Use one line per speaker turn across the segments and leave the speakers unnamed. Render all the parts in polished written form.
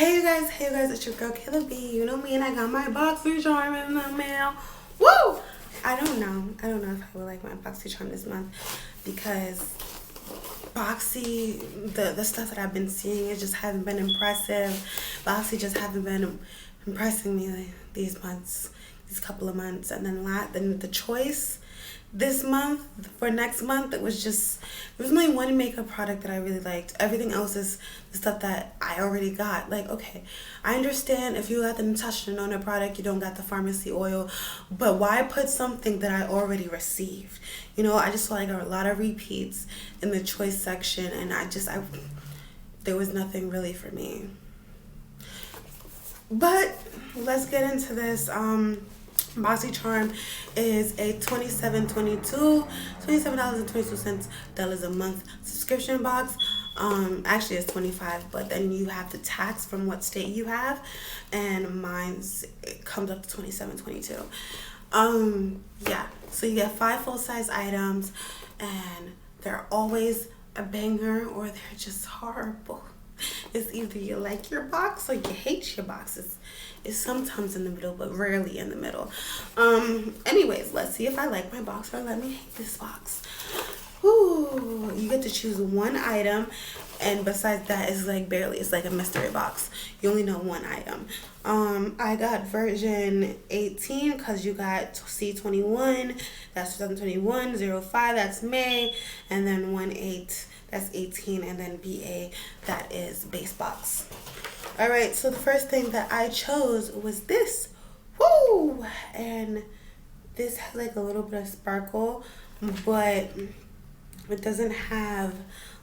Hey you guys, it's your girl Kayla B. You know me, and I got my Boxycharm in the mail. Woo! I don't know if I would like my Boxycharm this month because the stuff that I've been seeing, it just hasn't been impressive. Boxy just haven't been impressing me these couple of months, and then the choice this month for next month, there was only one makeup product that I really liked. Everything else is the stuff that I already got. Like, okay, I understand if you got the Natasha Denona product, you don't got the pharmacy oil, but why put something that I already received? You know, I just saw like a lot of repeats in the choice section, and there was nothing really for me. But let's get into this. Boxycharm is a $27.22 a month subscription box. Actually it's 25, but then you have the tax from what state you have, and it comes up to 27.22. Yeah, so you get 5 full-size items, and they're always a banger or they're just horrible. It's either you like your box or you hate your boxes. It's sometimes in the middle, but rarely in the middle. Anyways, let's see if I like my box or let me hate this box. Ooh, you get to choose one item, and besides that, it's like a mystery box. You only know one item. I got version 18 because you got C21, that's 2021, 05, that's May, and then 18, that's 18, and then BA, that is base box. All right, so the first thing that I chose was this. Woo! And this has like a little bit of sparkle, but it doesn't have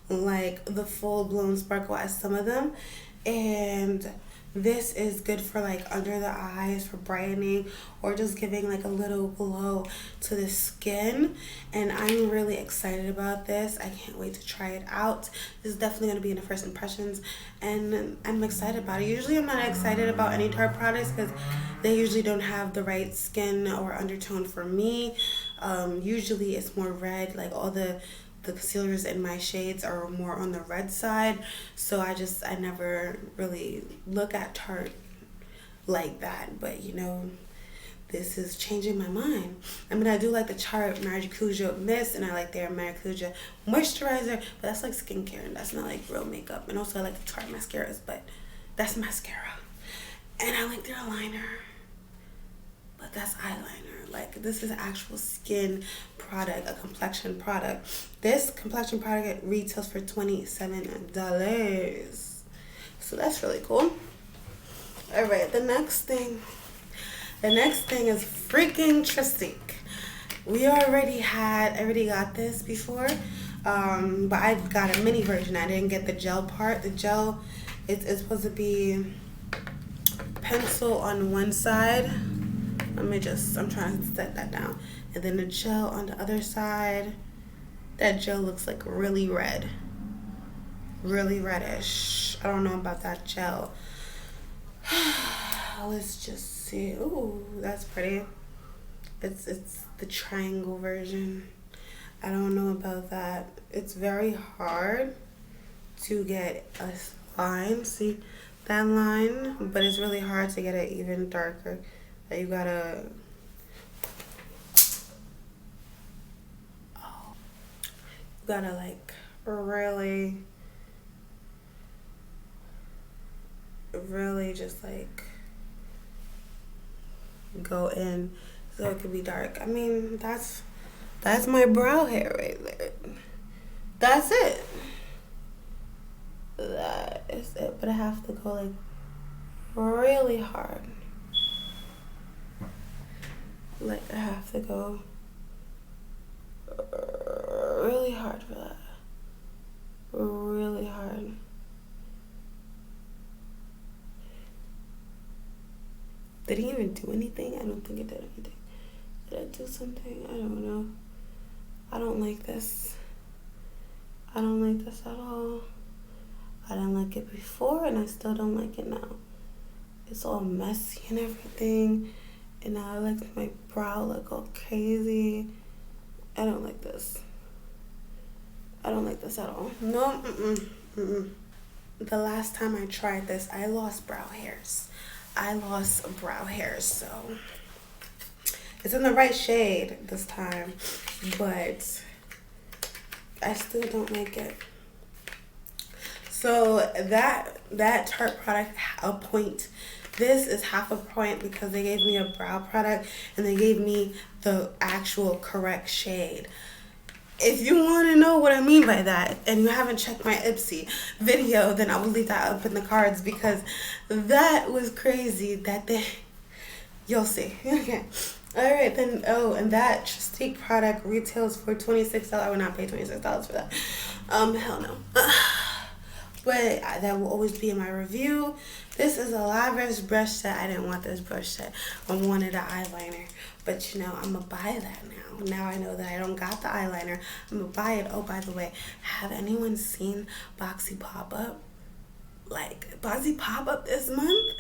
like the full-blown sparkle as some of them. And this is good for like under the eyes, for brightening, or just giving like a little glow to the skin. And I'm really excited about this. I can't wait to try it out. This is definitely going to be in the first impressions, and I'm excited about it. Usually I'm not excited about any Tarte products because they usually don't have the right skin or undertone for me. Usually it's more red, like all the concealers in my shades are more on the red side, so I never really look at Tarte like that. But you know, this is changing my mind. I mean, I do like the Tarte Maracuja Mist, and I like their Maracuja Moisturizer, but that's like skincare and that's not like real makeup. And also I like the Tarte mascaras, but that's mascara. And I like their liner, but that's eyeliner. Like, this is actual skin product, a complexion product. This complexion product retails for $27. So that's really cool. All right, the next thing is freaking trestique. I already got this before, but I got a mini version. I didn't get the gel part. The gel, it's supposed to be pencil on one side. I'm trying to set that down. And then the gel on the other side. That gel looks like really red. Really reddish. I don't know about that gel. Let's just see. Ooh, that's pretty. It's the triangle version. I don't know about that. It's very hard to get a line. See that line? But it's really hard to get it even darker. You gotta like really just like go in so it could be dark. I mean, that's my brow hair right there. That's it. That is it. But I have to go like really hard. Like, I have to go really hard for that. Really hard. Did he even do anything? I don't think it did anything. Did I do something? I don't know. I don't like this. I don't like this at all. I didn't like it before, and I still don't like it now. It's all messy and everything. And now I like my brow look all crazy. I don't like this. I don't like this at all. No, the last time I tried this, I lost brow hairs. So it's in the right shade this time, but I still don't like it. So that Tarte product, a point. This is half a point because they gave me a brow product and they gave me the actual correct shade. If you want to know what I mean by that, and you haven't checked my Ipsy video, then I will leave that up in the cards, because that was crazy that you'll see. Okay. Alright, then, and that trestique product retails for $26. I would not pay $26 for that. Hell no. But that will always be in my review. This is a Lavish brush set. I didn't want this brush set. I wanted an eyeliner. But, you know, I'm going to buy that now. Now I know that I don't got the eyeliner. I'm going to buy it. Oh, by the way, have anyone seen Boxy pop-up? Like, Boxy pop-up this month?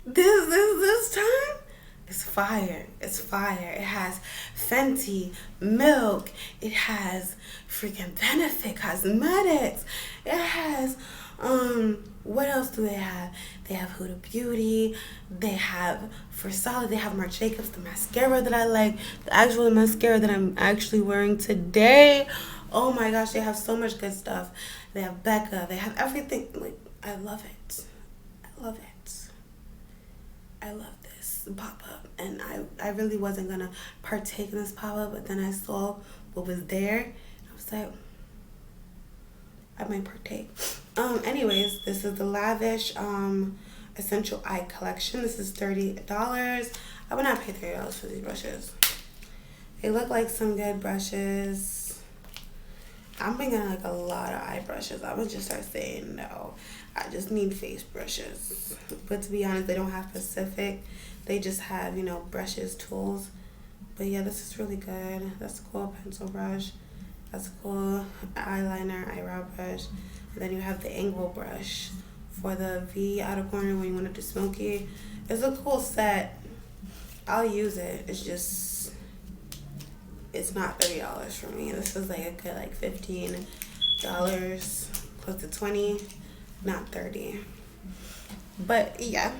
This time? It's fire. It's fire. It has Fenty, Milk. It has freaking Benefit Cosmetics. It has, what else do they have? They have Huda Beauty. They have, for solid, they have Marc Jacobs, the mascara that I like. The actual mascara that I'm actually wearing today. Oh my gosh, they have so much good stuff. They have Becca. They have everything. Like, I love it. I love it. I love this pop-up, and I really wasn't gonna partake in this pop-up, but then I saw what was there. I was like, I might partake. Anyways, this is the Lavish Essential Eye Collection. This is $30. I would not pay $30 for these brushes. They look like some good brushes. I'm bringing like a lot of eye brushes. I would just start saying no. I just need face brushes. But to be honest, they don't have Pacific. They just have, you know, brushes, tools. But yeah, this is really good. That's a cool pencil brush. That's a cool eyeliner, eyebrow brush. And then you have the angle brush for the V outer corner when you want it to smoky. It's a cool set. I'll use it. It's just, it's not $30 for me. This is like a good like $15, close to 20, not 30. But yeah,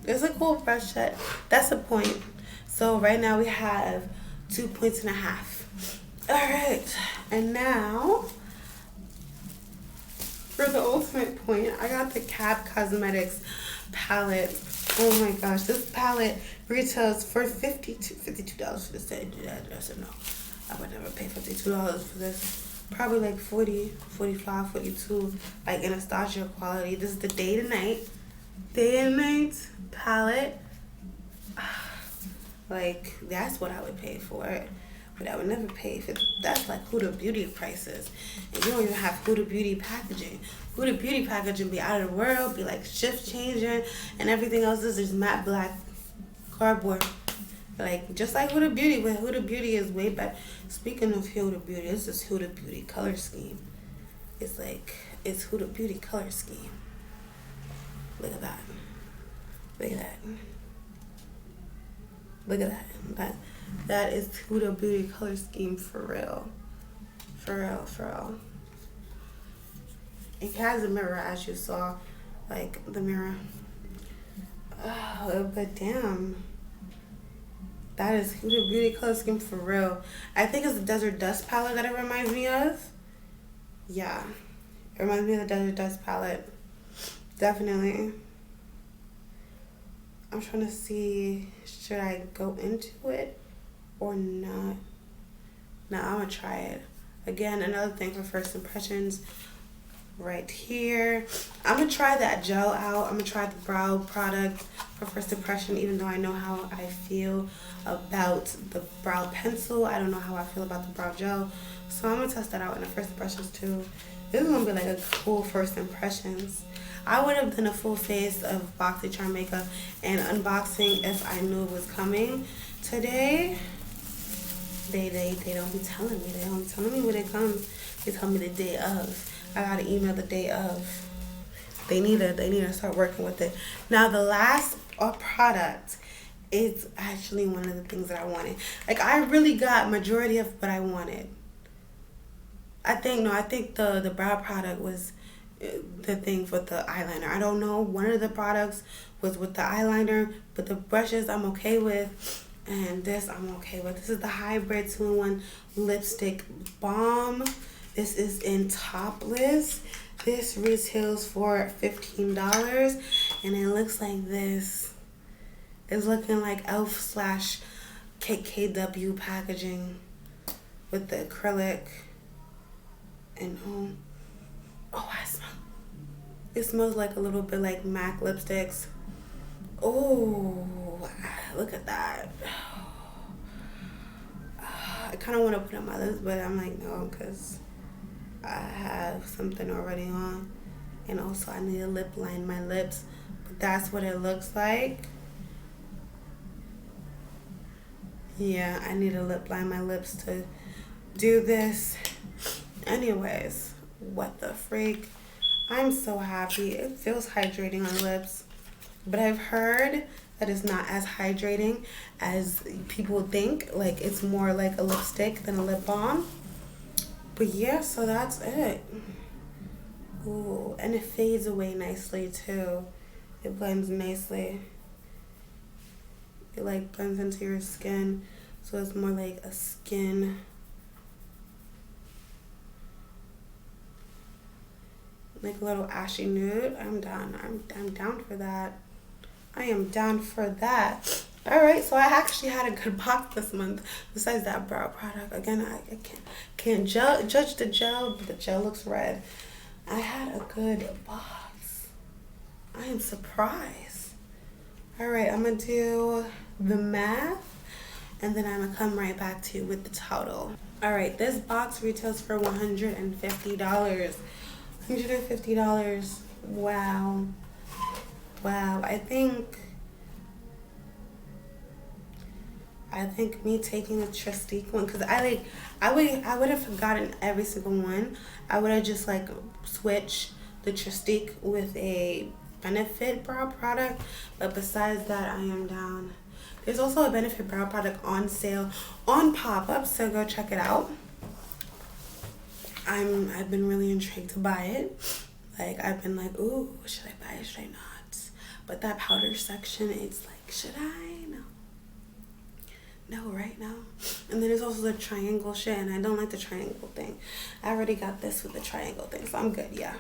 it's a cool brush set. That's a point. So right now we have 2.5 points. All right, and now for the ultimate point, I got the Cap Cosmetics palette. Oh my gosh, this palette retails for $52 for this set. I said no, I would never pay $52 for this. Probably like 40, 45, 42, like Anastasia quality. This is the Day and Night palette. Like, that's what I would pay for it. But I would never pay for, that's like Huda Beauty prices. And you don't even have Huda Beauty packaging. Huda Beauty packaging be out of the world, be like shift changing, and everything else is just matte black cardboard. Like, just like Huda Beauty, but Huda Beauty is way better. Speaking of Huda Beauty, this is Huda Beauty color scheme. It's like, it's Huda Beauty color scheme. Look at that. Look at that. Look at that. That is Huda Beauty color scheme for real. For real, for real. It has a mirror, as you saw. Like, the mirror. Oh, but damn. That is Huda Beauty color scheme for real. I think it's the Desert Dust palette that it reminds me of. Yeah. It reminds me of the Desert Dust palette. Definitely. I'm trying to see, should I go into it or not? No, I'm gonna try it. Again, another thing for first impressions, right here. I'm gonna try that gel out. I'm gonna try the brow product for first impression, even though I know how I feel about the brow pencil. I don't know how I feel about the brow gel. So I'm gonna test that out in the first impressions too. This is gonna be like a cool first impressions. I would have done a full face of Boxycharm makeup and unboxing if I knew it was coming today. They don't be telling me. They don't be telling me when it comes. They tell me the day of. I got an email the day of. They need to start working with it. Now the last product is actually one of the things that I wanted. Like, I really got majority of what I wanted. I think the brow product was the things with the eyeliner. I don't know, one of the products was with the eyeliner, but the brushes I'm okay with, and this I'm okay with. This is the hybrid 2-in-1 lipstick balm. This is in Topless. This retails for $15, and it looks like this. It's looking like elf slash KKW packaging with the acrylic. And I smell. It smells like a little bit like MAC lipsticks. Oh, look at that. I kind of want to put on my lips, but I'm like, no, because I have something already on. And also I need to lip line my lips. But that's what it looks like. Yeah, I need to lip line my lips to do this. Anyways, what the freak? I'm so happy. It feels hydrating on lips. But I've heard that it's not as hydrating as people think. Like, it's more like a lipstick than a lip balm. But yeah, so that's it. Ooh, and it fades away nicely too. It blends nicely. It like blends into your skin. So it's more like a skin. Like a little ashy nude. I'm down. I'm down for that. I am down for that. Alright, so I actually had a good box this month. Besides that brow product. Again, I can't judge the gel, but the gel looks red. I had a good box. I am surprised. Alright, I'm going to do the math. And then I'm going to come right back to you with the total. Alright, this box retails for $150. $150. Wow. Wow. I think me taking the trestique one, because I would have forgotten every single one. I would have just like switched the trestique with a Benefit brow product. But besides that, I am down. There's also a Benefit brow product on sale on pop-up, so go check it out. I've been really intrigued to buy it. Like, I've been like, ooh, should I buy it? Should I not? But that powder section, it's like, should I? No, right now. And then there's also the triangle shit, and I don't like the triangle thing. I already got this with the triangle thing, so I'm good. Yeah,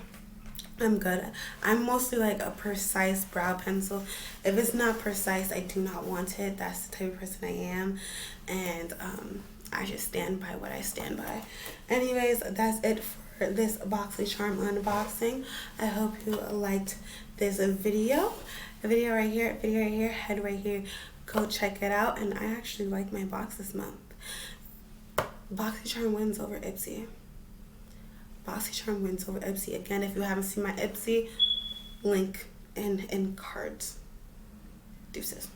I'm good. I'm mostly like a precise brow pencil. If it's not precise, I do not want it. That's the type of person I am. And I just stand by what I stand by. Anyways, that's it for this Boxycharm unboxing. I hope you liked this video. A video right here, head right here. Go check it out. And I actually like my box this month. Boxycharm wins over Ipsy. Boxycharm wins over Ipsy. Again, if you haven't seen my Ipsy, link in cards. Deuces.